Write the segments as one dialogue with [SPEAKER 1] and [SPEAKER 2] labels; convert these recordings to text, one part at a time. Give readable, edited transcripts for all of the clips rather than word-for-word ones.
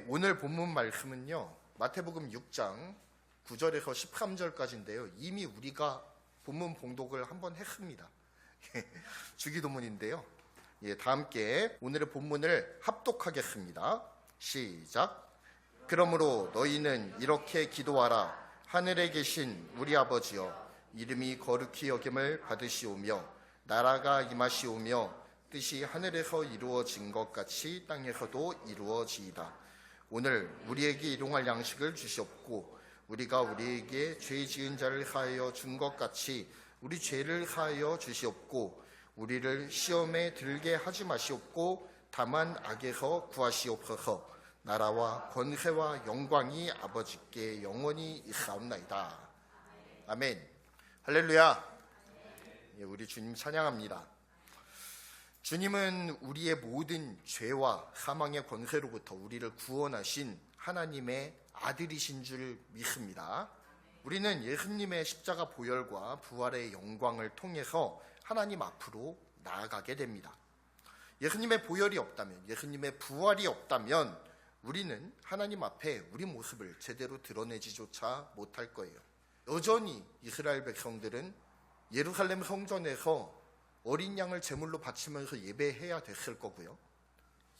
[SPEAKER 1] 오늘 본문 말씀은요, 마태복음 6장 9절에서 13절까지인데요. 이미 우리가 본문 봉독을 한번 했습니다. 주기도문인데요. 다 함께 오늘의 본문을 합독하겠습니다. 시작. 그러므로 너희는 이렇게 기도하라. 하늘에 계신 우리 아버지여, 이름이 거룩히 여김을 받으시오며 나라가 임하시오며 뜻이 하늘에서 이루어진 것 같이 땅에서도 이루어지이다. 오늘 우리에게 일용할 양식을 주시옵고 우리가 우리에게 죄 지은 자를 사하여 준 것 같이 우리 죄를 사하여 주시옵고 우리를 시험에 들게 하지 마시옵고 다만 악에서 구하시옵소서. 나라와 권세와 영광이 아버지께 영원히 있사옵나이다. 아멘. 할렐루야. 우리 주님 찬양합니다. 주님은 우리의 모든 죄와 사망의 권세로부터 우리를 구원하신 하나님의 아들이신 줄 믿습니다. 우리는 예수님의 십자가 보혈과 부활의 영광을 통해서 하나님 앞으로 나아가게 됩니다. 예수님의 보혈이 없다면, 예수님의 부활이 없다면 우리는 하나님 앞에 우리 모습을 제대로 드러내지조차 못할 거예요. 여전히 이스라엘 백성들은 예루살렘 성전에서 어린 양을 제물로 바치면서 예배해야 됐을 거고요.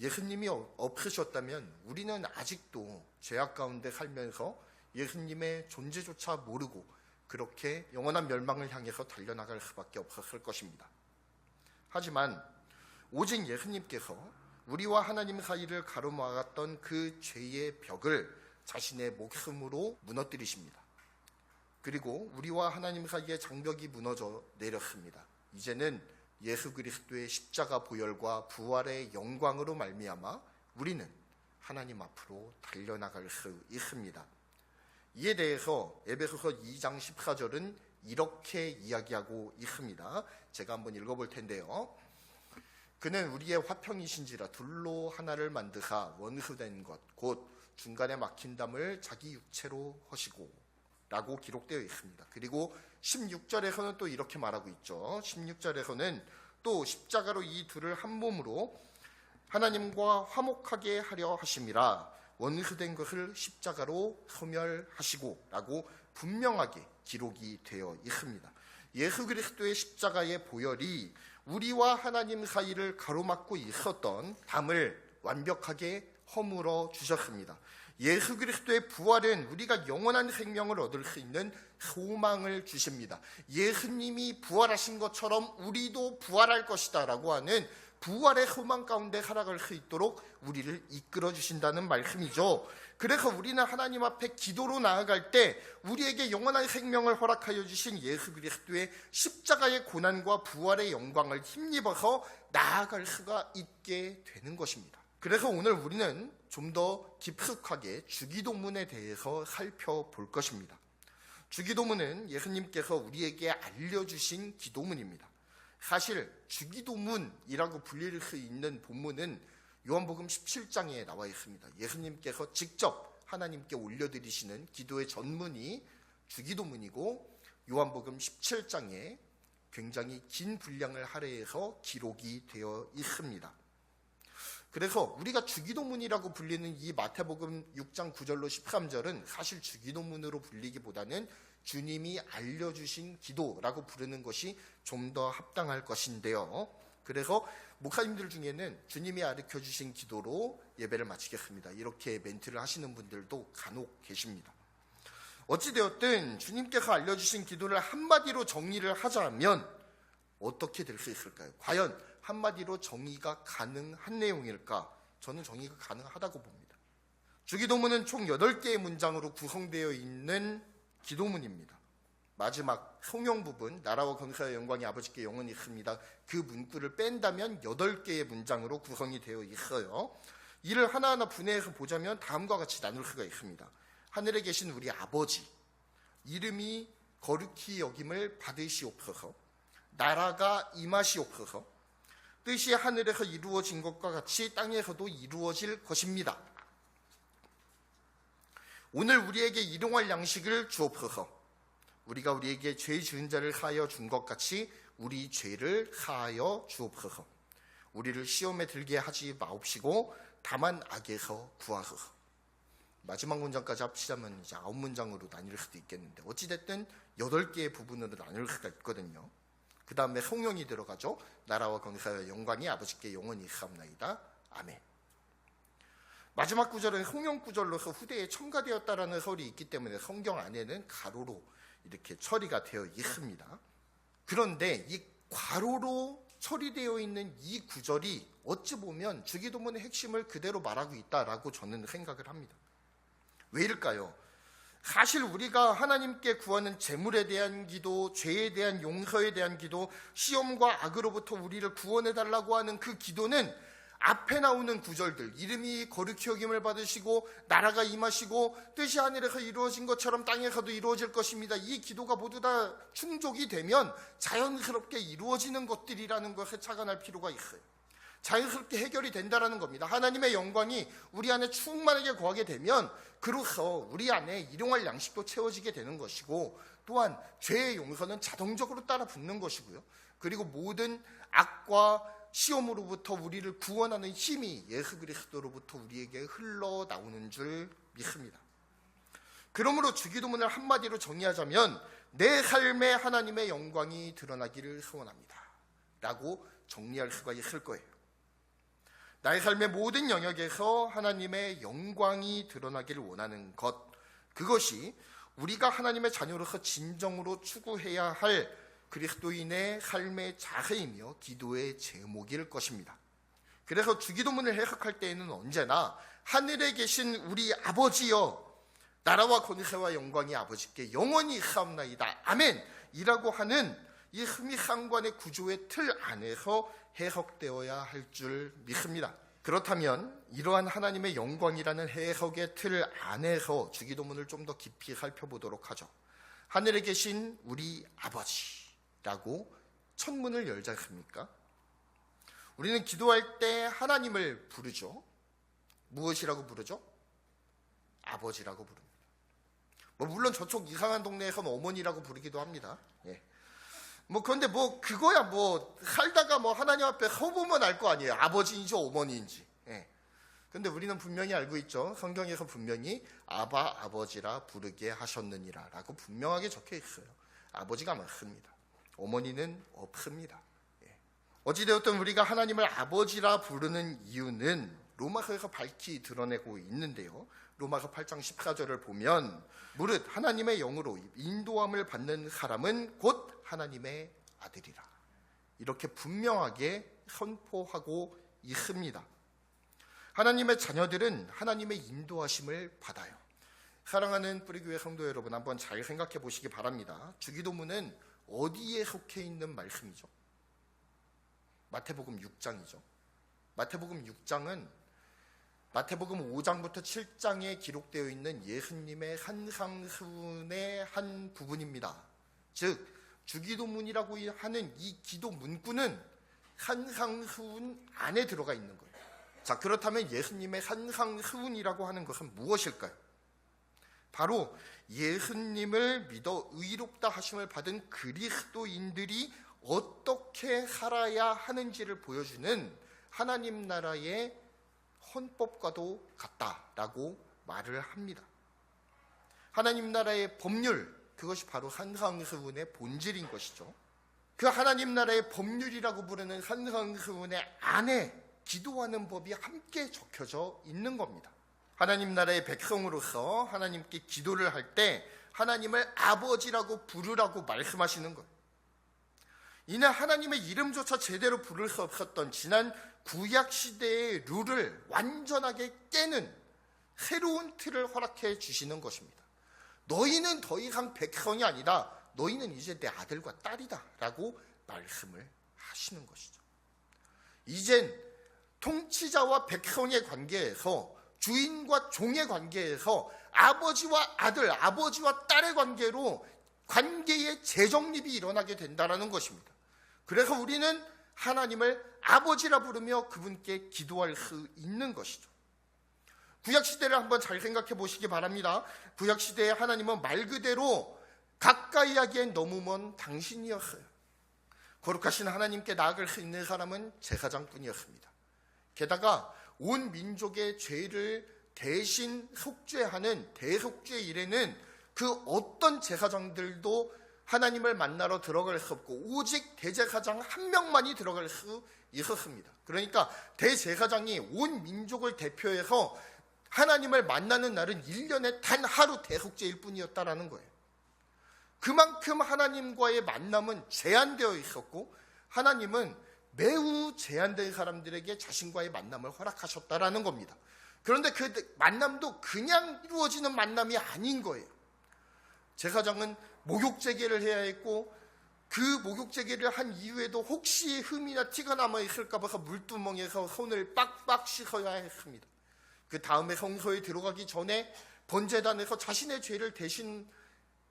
[SPEAKER 1] 예수님이 없으셨다면 우리는 아직도 죄악 가운데 살면서 예수님의 존재조차 모르고 그렇게 영원한 멸망을 향해서 달려나갈 수밖에 없었을 것입니다. 하지만 오직 예수님께서 우리와 하나님 사이를 가로막았던 그 죄의 벽을 자신의 목숨으로 무너뜨리십니다. 그리고 우리와 하나님 사이의 장벽이 무너져 내렸습니다. 이제는 예수 그리스도의 십자가 보혈과 부활의 영광으로 말미암아 우리는 하나님 앞으로 달려나갈 수 있습니다. 이에 대해서 에베소서 2장 14절은 이렇게 이야기하고 있습니다. 제가 한번 읽어볼 텐데요. 그는 우리의 화평이신지라 둘로 하나를 만드사 원수된 것 곧 중간에 막힌 담을 자기 육체로 허시고 라고 기록되어 있습니다. 그리고 16절에서는 또 이렇게 말하고 있죠. 16절에서는 또 십자가로 이 둘을 한 몸으로 하나님과 화목하게 하려 하심이라 원수된 것을 십자가로 소멸하시고 라고 분명하게 기록이 되어 있습니다. 예수 그리스도의 십자가의 보혈이 우리와 하나님 사이를 가로막고 있었던 담을 완벽하게 허물어 주셨습니다. 예수 그리스도의 부활은 우리가 영원한 생명을 얻을 수 있는 소망을 주십니다. 예수님이 부활하신 것처럼 우리도 부활할 것이다 라고 하는 부활의 소망 가운데 살아갈 수 있도록 우리를 이끌어 주신다는 말씀이죠. 그래서 우리는 하나님 앞에 기도로 나아갈 때 우리에게 영원한 생명을 허락하여 주신 예수 그리스도의 십자가의 고난과 부활의 영광을 힘입어서 나아갈 수가 있게 되는 것입니다. 그래서 오늘 우리는 좀 더 깊숙하게 주기도문에 대해서 살펴볼 것입니다. 주기도문은 예수님께서 우리에게 알려주신 기도문입니다. 사실 주기도문이라고 불릴 수 있는 본문은 요한복음 17장에 나와 있습니다. 예수님께서 직접 하나님께 올려드리시는 기도의 전문이 주기도문이고 요한복음 17장에 굉장히 긴 분량을 할애해서 기록이 되어 있습니다. 그래서 우리가 주기도문이라고 불리는 이 마태복음 6장 9절로 13절은 사실 주기도문으로 불리기보다는 주님이 알려주신 기도라고 부르는 것이 좀 더 합당할 것인데요. 그래서 목사님들 중에는 주님이 가르쳐주신 기도로 예배를 마치겠습니다, 이렇게 멘트를 하시는 분들도 간혹 계십니다. 어찌되었든 주님께서 알려주신 기도를 한마디로 정리를 하자면 어떻게 될 수 있을까요? 과연 한마디로 정의가 가능한 내용일까? 저는 정의가 가능하다고 봅니다. 주기도문은 총 8개의 문장으로 구성되어 있는 기도문입니다. 마지막 성용 부분, 나라와 권세와 영광이 아버지께 영원히 있습니다, 그 문구를 뺀다면 8개의 문장으로 구성이 되어 있어요. 이를 하나하나 분해해서 보자면 다음과 같이 나눌 수가 있습니다. 하늘에 계신 우리 아버지, 이름이 거룩히 여김을 받으시옵소서. 나라가 임하시옵소서. 뜻이 하늘에서 이루어진 것과 같이 땅에서도 이루어질 것입니다. 오늘 우리에게 일용할 양식을 주옵소서. 우리가 우리에게 죄 지은 자를 사하여 준 것 같이 우리 죄를 사하여 주옵소서. 우리를 시험에 들게 하지 마옵시고 다만 악에서 구하소서. 마지막 문장까지 합치자면 이제 9문장으로 나뉠 수도 있겠는데 어찌됐든 8개의 부분으로 나눌 수가 있거든요. 그 다음에 성령이 들어가죠. 나라와 권세와 영광이 아버지께 영원히 있사옵나이다. 아멘. 마지막 구절은 성령 구절로서 후대에 첨가되었다라는 설이 있기 때문에 성경 안에는 가로로 이렇게 처리가 되어 있습니다. 그런데 이 괄호로 처리되어 있는 이 구절이 어찌 보면 주기도문의 핵심을 그대로 말하고 있다라고 저는 생각을 합니다. 왜 이럴까요? 사실 우리가 하나님께 구하는 재물에 대한 기도, 죄에 대한 용서에 대한 기도, 시험과 악으로부터 우리를 구원해달라고 하는 그 기도는 앞에 나오는 구절들, 이름이 거룩히 여김을 받으시고 나라가 임하시고 뜻이 하늘에서 이루어진 것처럼 땅에서도 이루어질 것입니다. 이 기도가 모두 다 충족이 되면 자연스럽게 이루어지는 것들이라는 것에 착안할 필요가 있어요. 자연스럽게 해결이 된다라는 겁니다. 하나님의 영광이 우리 안에 충만하게 거하게 되면 그로써 우리 안에 일용할 양식도 채워지게 되는 것이고, 또한 죄의 용서는 자동적으로 따라 붙는 것이고요. 그리고 모든 악과 시험으로부터 우리를 구원하는 힘이 예수 그리스도로부터 우리에게 흘러나오는 줄 믿습니다. 그러므로 주기도문을 한마디로 정리하자면 내 삶에 하나님의 영광이 드러나기를 소원합니다 라고 정리할 수가 있을 거예요. 나의 삶의 모든 영역에서 하나님의 영광이 드러나기를 원하는 것, 그것이 우리가 하나님의 자녀로서 진정으로 추구해야 할 그리스도인의 삶의 자세이며 기도의 제목일 것입니다. 그래서 주기도문을 해석할 때에는 언제나 하늘에 계신 우리 아버지여, 나라와 권세와 영광이 아버지께 영원히 있사옵나이다. 아멘 이라고 하는 이 흠이상관의 구조의 틀 안에서 해석되어야 할 줄 믿습니다. 그렇다면 이러한 하나님의 영광이라는 해석의 틀 안에서 주기도문을 좀 더 깊이 살펴보도록 하죠. 하늘에 계신 우리 아버지라고 첫 문을 열지 않습니까? 우리는 기도할 때 하나님을 부르죠. 무엇이라고 부르죠? 아버지라고 부릅니다. 물론 저쪽 이상한 동네에서는 어머니라고 부르기도 합니다. 예. 그런데 그거야 살다가 하나님 앞에 서보면 알 거 아니에요. 아버지인지 어머니인지. 예. 근데 우리는 분명히 알고 있죠. 성경에서 분명히 아바 아버지라 부르게 하셨느니라 라고 분명하게 적혀 있어요. 아버지가 맞습니다. 어머니는 없습니다. 예. 어찌되었든 우리가 하나님을 아버지라 부르는 이유는 로마서에서 밝히 드러내고 있는데요. 로마서 8장 14절을 보면 무릇 하나님의 영으로 인도함을 받는 사람은 곧 하나님의 아들이라, 이렇게 분명하게 선포하고 있습니다. 하나님의 자녀들은 하나님의 인도하심을 받아요. 사랑하는 뿌리교회 성도 여러분, 한번 잘 생각해 보시기 바랍니다. 주기도문은 어디에 속해 있는 말씀이죠? 마태복음 6장이죠. 마태복음 6장은 마태복음 5장부터 7장에 기록되어 있는 예수님의 산상수훈의 한 부분입니다. 즉 주기도문이라고 하는 이 기도 문구는 산상수훈 안에 들어가 있는 거예요. 자, 그렇다면 예수님의 산상수훈이라고 하는 것은 무엇일까요? 바로 예수님을 믿어 의롭다 하심을 받은 그리스도인들이 어떻게 살아야 하는지를 보여주는 하나님 나라의 헌법과도 같다라고 말을 합니다. 하나님 나라의 법률, 그것이 바로 산상수훈의 본질인 것이죠. 그 하나님 나라의 법률이라고 부르는 산상수훈의 안에 기도하는 법이 함께 적혀져 있는 겁니다. 하나님 나라의 백성으로서 하나님께 기도를 할 때 하나님을 아버지라고 부르라고 말씀하시는 거예요. 이는 하나님의 이름조차 제대로 부를 수 없었던 지난 구약시대의 룰을 완전하게 깨는 새로운 틀을 허락해 주시는 것입니다. 너희는 더 이상 백성이 아니다. 너희는 이제 내 아들과 딸이다 라고 말씀을 하시는 것이죠. 이젠 통치자와 백성의 관계에서, 주인과 종의 관계에서 아버지와 아들, 아버지와 딸의 관계로 관계의 재정립이 일어나게 된다는 것입니다. 그래서 우리는 하나님을 아버지라 부르며 그분께 기도할 수 있는 것이죠. 구약시대를 한번 잘 생각해 보시기 바랍니다. 구약시대에 하나님은 말 그대로 가까이 하기엔 너무 먼 당신이었어요. 거룩하신 하나님께 나아갈 수 있는 사람은 제사장뿐이었습니다. 게다가 온 민족의 죄를 대신 속죄하는 대속죄 일에는 그 어떤 제사장들도 하나님을 만나러 들어갈 수 없고 오직 대제사장 한 명만이 들어갈 수 있었습니다. 그러니까 대제사장이 온 민족을 대표해서 하나님을 만나는 날은 1년에 단 하루 대속죄일 뿐이었다라는 거예요. 그만큼 하나님과의 만남은 제한되어 있었고 하나님은 매우 제한된 사람들에게 자신과의 만남을 허락하셨다라는 겁니다. 그런데 그 만남도 그냥 이루어지는 만남이 아닌 거예요. 제사장은 목욕제계를 해야 했고 그 목욕제계를 한 이후에도 혹시 흠이나 티가 남아있을까 봐서 물두멍에서 손을 빡빡 씻어야 했습니다. 그 다음에 성소에 들어가기 전에 번제단에서 자신의 죄를 대신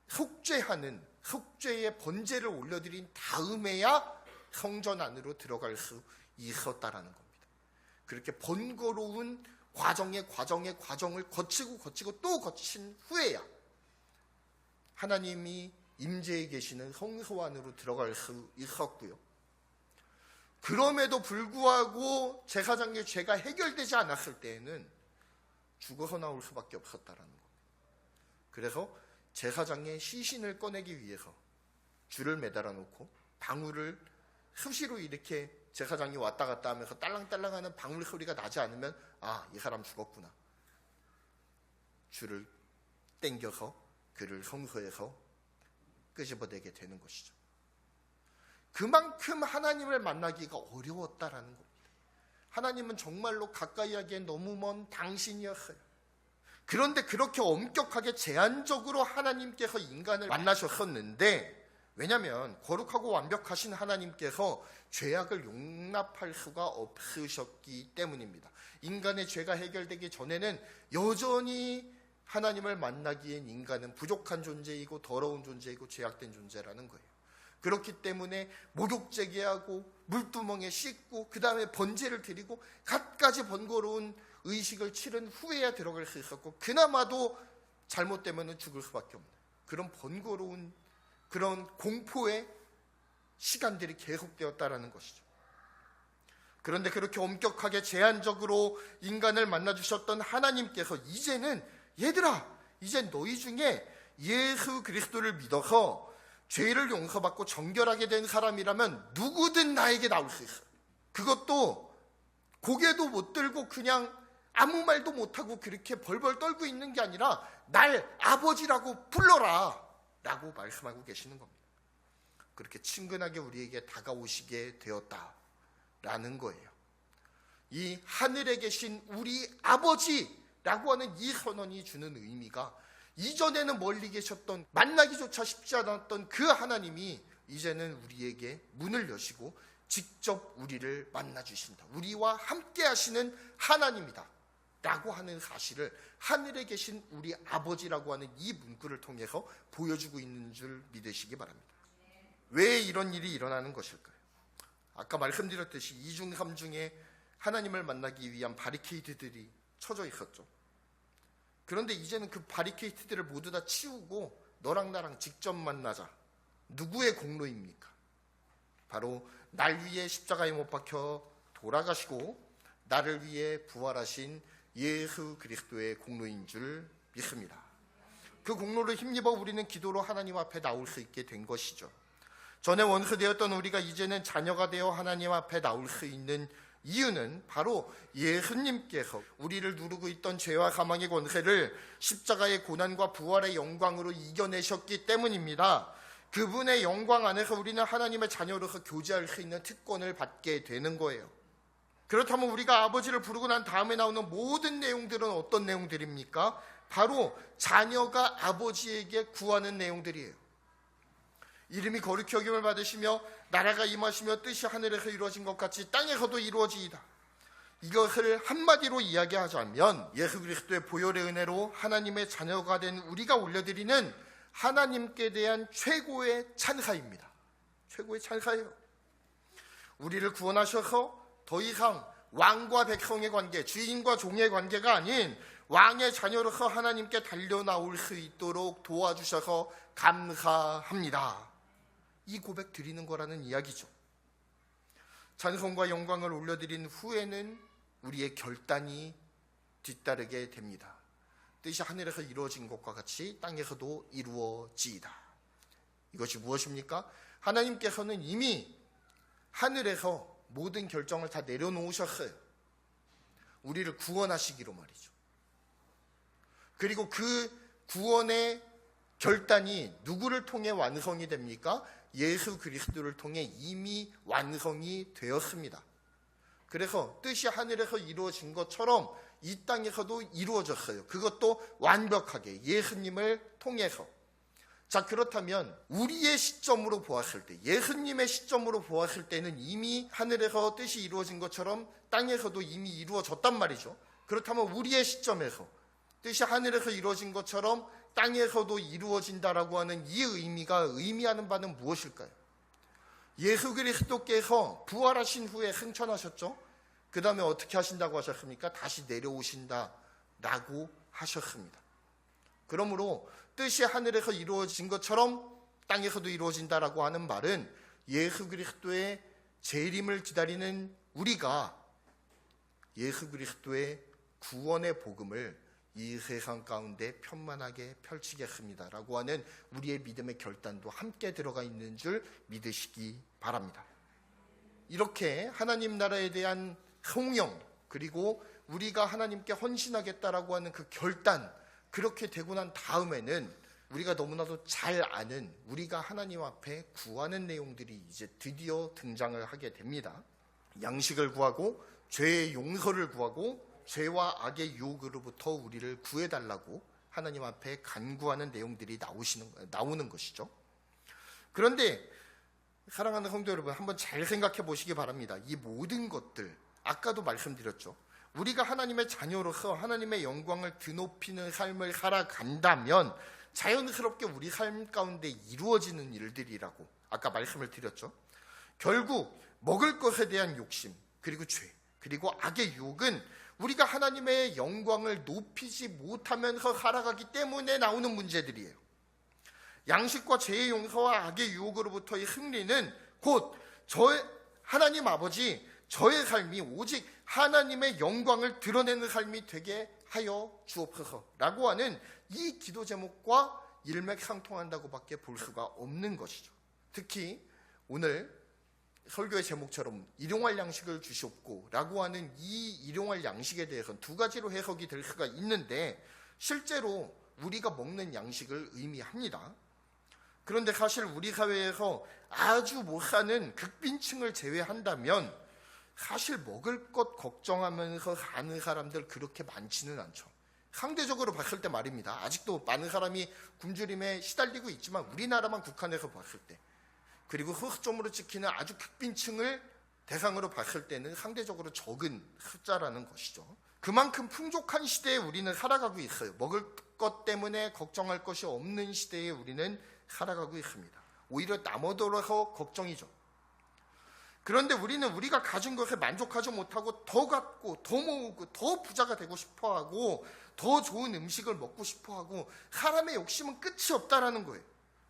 [SPEAKER 1] 속죄하는 속죄의 번제를 올려드린 다음에야 성전 안으로 들어갈 수 있었다라는 겁니다. 그렇게 번거로운 과정의 과정을 거치고 또 거친 후에야 하나님이 임재해 계시는 성소 안으로 들어갈 수 있었고요. 그럼에도 불구하고 제사장의 죄가 해결되지 않았을 때에는 죽어서 나올 수밖에 없었다라는 겁니다. 그래서 제사장의 시신을 꺼내기 위해서 줄을 매달아 놓고 방울을 수시로 이렇게 제사장이 왔다 갔다 하면서 딸랑딸랑하는 방울 소리가 나지 않으면 이 사람 죽었구나. 줄을 당겨서 그를 성소에서 끄집어내게 되는 것이죠. 그만큼 하나님을 만나기가 어려웠다라는 겁니다. 하나님은 정말로 가까이 하기엔 너무 먼 당신이었어요. 그런데 그렇게 엄격하게 제한적으로 하나님께서 인간을 만나셨었는데, 왜냐하면 거룩하고 완벽하신 하나님께서 죄악을 용납할 수가 없으셨기 때문입니다. 인간의 죄가 해결되기 전에는 여전히 하나님을 만나기엔 인간은 부족한 존재이고 더러운 존재이고 죄악된 존재라는 거예요. 그렇기 때문에 목욕제계하고 물두멍에 씻고 그 다음에 번제를 드리고 갖가지 번거로운 의식을 치른 후에야 들어갈 수 있었고, 그나마도 잘못되면 죽을 수밖에 없는 그런 번거로운 그런 공포의 시간들이 계속되었다라는 것이죠. 그런데 그렇게 엄격하게 제한적으로 인간을 만나주셨던 하나님께서 이제는 얘들아, 이제 너희 중에 예수 그리스도를 믿어서 죄를 용서받고 정결하게 된 사람이라면 누구든 나에게 나올 수 있어. 그것도 고개도 못 들고 그냥 아무 말도 못하고 그렇게 벌벌 떨고 있는 게 아니라 날 아버지라고 불러라 라고 말씀하고 계시는 겁니다. 그렇게 친근하게 우리에게 다가오시게 되었다라는 거예요. 이 하늘에 계신 우리 아버지라고 하는 이 선언이 주는 의미가, 이전에는 멀리 계셨던 만나기조차 쉽지 않았던 그 하나님이 이제는 우리에게 문을 여시고 직접 우리를 만나주신다, 우리와 함께 하시는 하나님이다 라고 하는 사실을 하늘에 계신 우리 아버지라고 하는 이 문구를 통해서 보여주고 있는 줄 믿으시기 바랍니다. 왜 이런 일이 일어나는 것일까요? 아까 말씀드렸듯이 이중 삼중에 하나님을 만나기 위한 바리케이드들이 쳐져 있었죠. 그런데 이제는 그 바리케이트들을 모두 다 치우고 너랑 나랑 직접 만나자. 누구의 공로입니까? 바로 날 위해 십자가에 못 박혀 돌아가시고 나를 위해 부활하신 예수 그리스도의 공로인 줄 믿습니다. 그 공로를 힘입어 우리는 기도로 하나님 앞에 나올 수 있게 된 것이죠. 전에 원수되었던 우리가 이제는 자녀가 되어 하나님 앞에 나올 수 있는 이유는 바로 예수님께서 우리를 누르고 있던 죄와 사망의 권세를 십자가의 고난과 부활의 영광으로 이겨내셨기 때문입니다. 그분의 영광 안에서 우리는 하나님의 자녀로서 교제할 수 있는 특권을 받게 되는 거예요. 그렇다면 우리가 아버지를 부르고 난 다음에 나오는 모든 내용들은 어떤 내용들입니까? 바로 자녀가 아버지에게 구하는 내용들이에요. 이름이 거룩히 여김을 받으시며 나라가 임하시며 뜻이 하늘에서 이루어진 것 같이 땅에서도 이루어지이다. 이것을 한마디로 이야기하자면 예수 그리스도의 보혈의 은혜로 하나님의 자녀가 된 우리가 올려드리는 하나님께 대한 최고의 찬사입니다. 최고의 찬사예요. 우리를 구원하셔서 더 이상 왕과 백성의 관계, 주인과 종의 관계가 아닌 왕의 자녀로서 하나님께 달려나올 수 있도록 도와주셔서 감사합니다. 이 고백 드리는 거라는 이야기죠. 찬송과 영광을 올려드린 후에는 우리의 결단이 뒤따르게 됩니다. 뜻이 하늘에서 이루어진 것과 같이 땅에서도 이루어지이다. 이것이 무엇입니까? 하나님께서는 이미 하늘에서 모든 결정을 다 내려놓으셨어요. 우리를 구원하시기로 말이죠. 그리고 그 구원의 결단이 누구를 통해 완성이 됩니까? 예수 그리스도를 통해 이미 완성이 되었습니다. 그래서 뜻이 하늘에서 이루어진 것처럼 이 땅에서도 이루어졌어요. 그것도 완벽하게 예수님을 통해서. 자, 그렇다면 우리의 시점으로 보았을 때, 예수님의 시점으로 보았을 때는 이미 하늘에서 뜻이 이루어진 것처럼 땅에서도 이미 이루어졌단 말이죠. 그렇다면 우리의 시점에서 뜻이 하늘에서 이루어진 것처럼 땅에서도 이루어진다라고 하는 이 의미가 의미하는 바는 무엇일까요? 예수 그리스도께서 부활하신 후에 승천하셨죠. 그 다음에 어떻게 하신다고 하셨습니까? 다시 내려오신다라고 하셨습니다. 그러므로 뜻이 하늘에서 이루어진 것처럼 땅에서도 이루어진다라고 하는 말은 예수 그리스도의 재림을 기다리는 우리가 예수 그리스도의 구원의 복음을 이 세상 가운데 편만하게 펼치겠습니다라고 하는 우리의 믿음의 결단도 함께 들어가 있는 줄 믿으시기 바랍니다. 이렇게 하나님 나라에 대한 성령, 그리고 우리가 하나님께 헌신하겠다라고 하는 그 결단, 그렇게 되고 난 다음에는 우리가 너무나도 잘 아는, 우리가 하나님 앞에 구하는 내용들이 이제 드디어 등장을 하게 됩니다. 양식을 구하고 죄의 용서를 구하고 죄와 악의 유혹으로부터 우리를 구해달라고 하나님 앞에 간구하는 내용들이 나오는 것이죠. 그런데 사랑하는 성도 여러분, 한번 잘 생각해 보시기 바랍니다. 이 모든 것들, 아까도 말씀드렸죠. 우리가 하나님의 자녀로서 하나님의 영광을 드높이는 삶을 살아간다면 자연스럽게 우리 삶 가운데 이루어지는 일들이라고 아까 말씀을 드렸죠. 결국 먹을 것에 대한 욕심, 그리고 죄, 그리고 악의 유혹은 우리가 하나님의 영광을 높이지 못하면서 살아가기 때문에 나오는 문제들이에요. 양식과 죄의 용서와 악의 유혹으로부터의 승리는 곧 하나님 아버지, 저의 삶이 오직 하나님의 영광을 드러내는 삶이 되게 하여 주옵소서라고 하는 이 기도 제목과 일맥상통한다고 밖에 볼 수가 없는 것이죠. 특히 오늘 설교의 제목처럼 일용할 양식을 주시옵고 라고 하는 이 일용할 양식에 대해서는 두 가지로 해석이 될 수가 있는데 실제로 우리가 먹는 양식을 의미합니다. 그런데 사실 우리 사회에서 아주 못 사는 극빈층을 제외한다면 사실 먹을 것 걱정하면서 사는 사람들 그렇게 많지는 않죠. 상대적으로 봤을 때 말입니다. 아직도 많은 사람이 굶주림에 시달리고 있지만 우리나라만 국한해서 봤을 때, 그리고 흑점으로 찍히는 아주 극빈층을 대상으로 봤을 때는 상대적으로 적은 숫자라는 것이죠. 그만큼 풍족한 시대에 우리는 살아가고 있어요. 먹을 것 때문에 걱정할 것이 없는 시대에 우리는 살아가고 있습니다. 오히려 남어돌아서 걱정이죠. 그런데 우리는 우리가 가진 것에 만족하지 못하고 더 갖고 더 모으고 더 부자가 되고 싶어하고 더 좋은 음식을 먹고 싶어하고 사람의 욕심은 끝이 없다라는 거예요.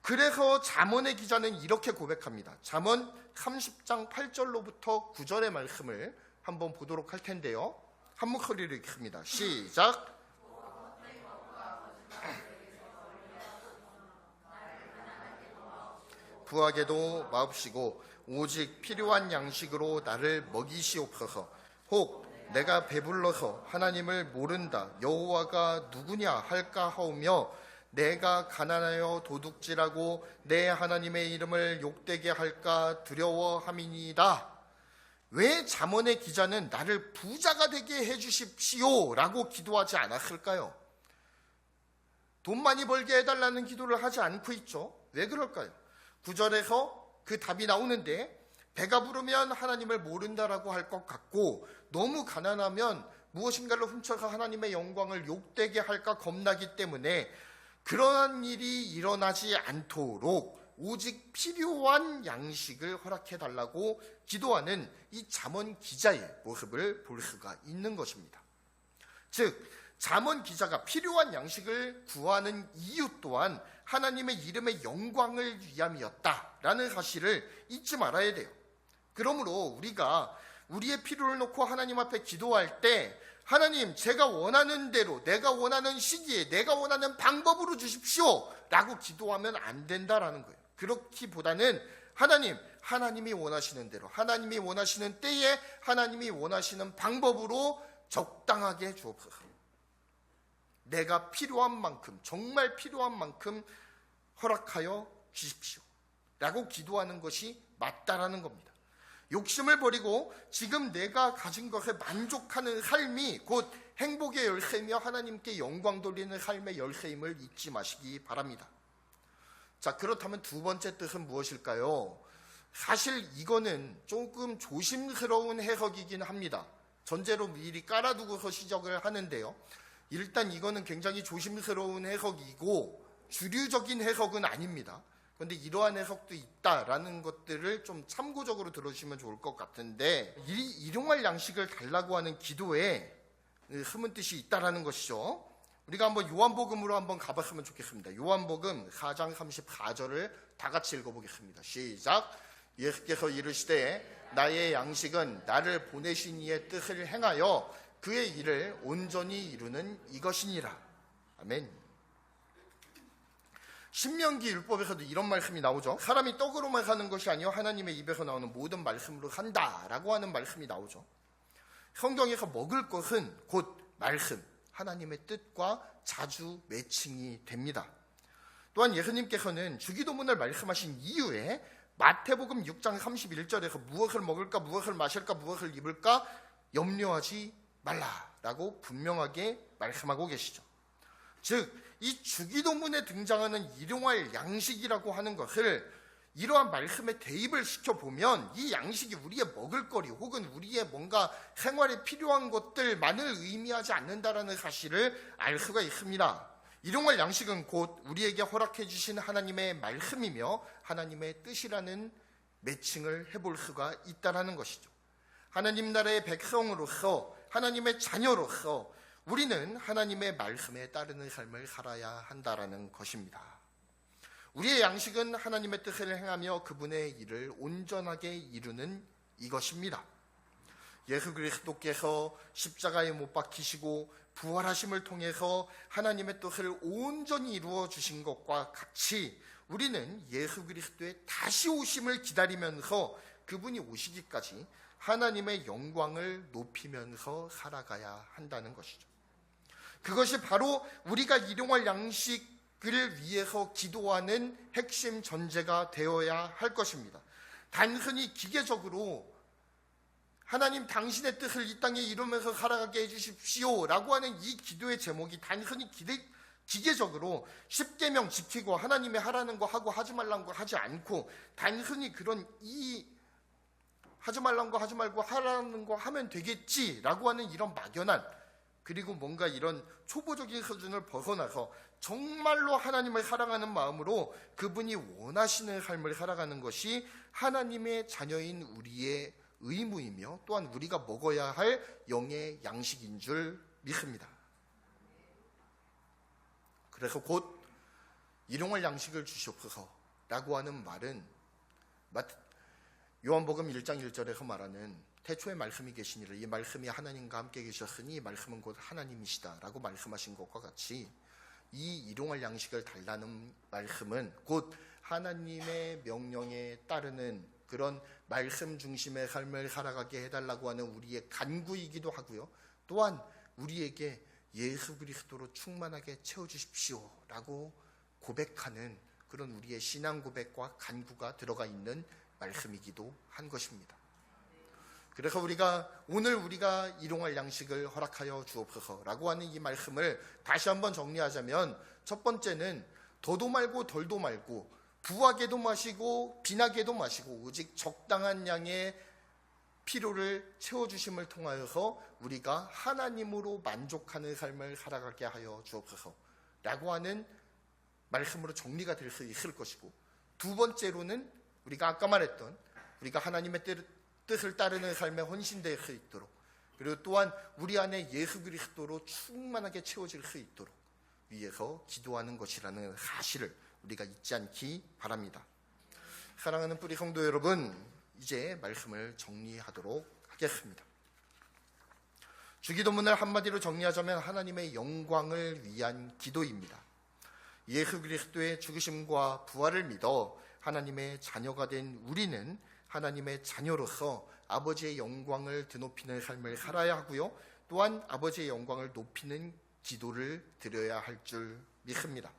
[SPEAKER 1] 그래서 잠언의 기자는 이렇게 고백합니다. 잠언 30장 8절로부터 9절의 말씀을 한번 보도록 할 텐데요. 한 목소리로 읽습니다. 시작. 부하게도 마옵시고 오직 필요한 양식으로 나를 먹이시옵소서. 혹 내가 배불러서 하나님을 모른다, 여호와가 누구냐 할까 하오며 내가 가난하여 도둑질하고 내 하나님의 이름을 욕되게 할까 두려워함이니이다. 왜 잠언의 기자는 나를 부자가 되게 해주십시오 라고 기도하지 않았을까요? 돈 많이 벌게 해달라는 기도를 하지 않고 있죠. 왜 그럴까요? 9절에서 그 답이 나오는데 배가 부르면 하나님을 모른다라고 할 것 같고 너무 가난하면 무엇인가를 훔쳐서 하나님의 영광을 욕되게 할까 겁나기 때문에 그러한 일이 일어나지 않도록 오직 필요한 양식을 허락해달라고 기도하는 이 잠언 기자의 모습을 볼 수가 있는 것입니다. 즉 잠언 기자가 필요한 양식을 구하는 이유 또한 하나님의 이름의 영광을 위함이었다라는 사실을 잊지 말아야 돼요. 그러므로 우리가 우리의 필요를 놓고 하나님 앞에 기도할 때 하나님, 제가 원하는 대로, 내가 원하는 시기에, 내가 원하는 방법으로 주십시오 라고 기도하면 안 된다라는 거예요. 그렇기보다는 하나님이 원하시는 대로, 하나님이 원하시는 때에, 하나님이 원하시는 방법으로 적당하게 주옵소서. 내가 필요한 만큼, 정말 필요한 만큼 허락하여 주십시오 라고 기도하는 것이 맞다라는 겁니다. 욕심을 버리고 지금 내가 가진 것에 만족하는 삶이 곧 행복의 열쇠이며 하나님께 영광 돌리는 삶의 열쇠임을 잊지 마시기 바랍니다. 자, 그렇다면 두 번째 뜻은 무엇일까요? 사실 이거는 조금 조심스러운 해석이긴 합니다. 전제로 미리 깔아두고서 시작을 하는데요. 일단 이거는 굉장히 조심스러운 해석이고 주류적인 해석은 아닙니다. 그런데 이러한 해석도 있다라는 것들을 좀 참고적으로 들어주시면 좋을 것 같은데, 일용할 양식을 달라고 하는 기도에 숨은 뜻이 있다라는 것이죠. 우리가 한번 요한복음으로 한번 가봤으면 좋겠습니다. 요한복음 4장 34절을 다 같이 읽어보겠습니다. 시작. 예수께서 이르시되 나의 양식은 나를 보내신 이의 뜻을 행하여 그의 일을 온전히 이루는 이것이니라. 아멘. 신명기 율법에서도 이런 말씀이 나오죠. 사람이 떡으로만 사는 것이 아니요 하나님의 입에서 나오는 모든 말씀으로 산다라고 하는 말씀이 나오죠. 성경에서 먹을 것은 곧 말씀, 하나님의 뜻과 자주 매칭이 됩니다. 또한 예수님께서는 주기도문을 말씀하신 이후에 마태복음 6장 31절에서 무엇을 먹을까, 무엇을 마실까, 무엇을 입을까 염려하지 말라라고 분명하게 말씀하고 계시죠. 즉, 이 주기도문에 등장하는 일용할 양식이라고 하는 것을 이러한 말씀에 대입을 시켜보면 이 양식이 우리의 먹을거리 혹은 우리의 뭔가 생활에 필요한 것들만을 의미하지 않는다라는 사실을 알 수가 있습니다. 일용할 양식은 곧 우리에게 허락해 주신 하나님의 말씀이며 하나님의 뜻이라는 매칭을 해볼 수가 있다는 것이죠. 하나님 나라의 백성으로서, 하나님의 자녀로서 우리는 하나님의 말씀에 따르는 삶을 살아야 한다라는 것입니다. 우리의 양식은 하나님의 뜻을 행하며 그분의 일을 온전하게 이루는 이것입니다. 예수 그리스도께서 십자가에 못 박히시고 부활하심을 통해서 하나님의 뜻을 온전히 이루어 주신 것과 같이 우리는 예수 그리스도의 다시 오심을 기다리면서 그분이 오시기까지 하나님의 영광을 높이면서 살아가야 한다는 것이죠. 그것이 바로 우리가 일용할 양식을 위해서 기도하는 핵심 전제가 되어야 할 것입니다. 단순히 기계적으로 하나님 당신의 뜻을 이 땅에 이루면서 살아가게 해주십시오 라고 하는 이 기도의 제목이 단순히 기계적으로 10계명 지키고 하나님의 하라는 거 하고 하지 말라는 거 하지 않고 단순히 그런 하지 말라는 거 하지 말고 하라는 거 하면 되겠지라고 하는 이런 막연한, 그리고 뭔가 이런 초보적인 수준을 벗어나서 정말로 하나님을 사랑하는 마음으로 그분이 원하시는 삶을 살아가는 것이 하나님의 자녀인 우리의 의무이며 또한 우리가 먹어야 할 영의 양식인 줄 믿습니다. 그래서 곧 일용할 양식을 주시옵소서 라고 하는 말은 요한복음 1장 1절에서 말하는 태초에 말씀이 계시니라, 이 말씀이 하나님과 함께 계셨으니 이 말씀은 곧 하나님이시다 라고 말씀하신 것과 같이 이 일용할 양식을 달라는 말씀은 곧 하나님의 명령에 따르는 그런 말씀 중심의 삶을 살아가게 해달라고 하는 우리의 간구이기도 하고요. 또한 우리에게 예수 그리스도로 충만하게 채워주십시오 라고 고백하는 그런 우리의 신앙 고백과 간구가 들어가 있는 말씀이기도 한 것입니다. 그래서 오늘 우리가 일용할 양식을 허락하여 주옵소서라고 하는 이 말씀을 다시 한번 정리하자면, 첫 번째는 더도 말고 덜도 말고 부하게도 마시고 빈하게도 마시고 오직 적당한 양의 필요를 채워주심을 통하여서 우리가 하나님으로 만족하는 삶을 살아가게 하여 주옵소서라고 하는 말씀으로 정리가 될 수 있을 것이고, 두 번째로는 우리가 아까 말했던 우리가 하나님의 뜻을 따르는 삶에 헌신될 수 있도록, 그리고 또한 우리 안에 예수 그리스도로 충만하게 채워질 수 있도록 위해서 기도하는 것이라는 사실을 우리가 잊지 않기 바랍니다. 사랑하는 뿌리 성도 여러분, 이제 말씀을 정리하도록 하겠습니다. 있겠습니다. 주기도문을 한마디로 정리하자면 하나님의 영광을 위한 기도입니다. 예수 그리스도의 죽으심과 부활을 믿어 하나님의 자녀가 된 우리는 하나님의 자녀로서 아버지의 영광을 드높이는 삶을 살아야 하고요. 또한 아버지의 영광을 높이는 기도를 드려야 할 줄 믿습니다.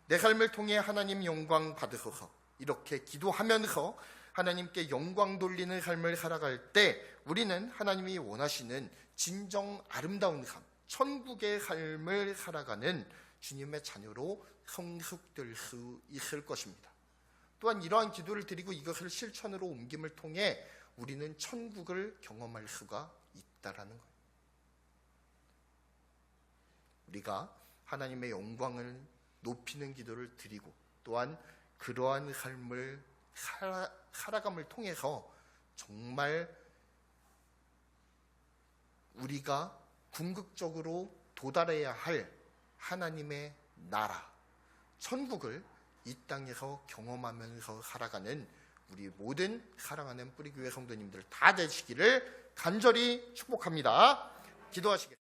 [SPEAKER 1] 내 삶을 통해 하나님 영광 받으소서, 이렇게 기도하면서 하나님께 영광 돌리는 삶을 살아갈 때 우리는 하나님이 원하시는 진정 아름다운 삶, 천국의 삶을 살아가는 주님의 자녀로 성숙될 수 있을 것입니다. 또한 이러한 기도를 드리고 이것을 실천으로 옮김을 통해 우리는 천국을 경험할 수가 있다라는 거예요. 우리가 하나님의 영광을 높이는 기도를 드리고 또한 그러한 삶을 살아감을 통해서 정말 우리가 궁극적으로 도달해야 할 하나님의 나라, 천국을 이 땅에서 경험하면서 살아가는 우리 모든 사랑하는 뿌리교회 성도님들 다 되시기를 간절히 축복합니다. 기도하시겠습니다.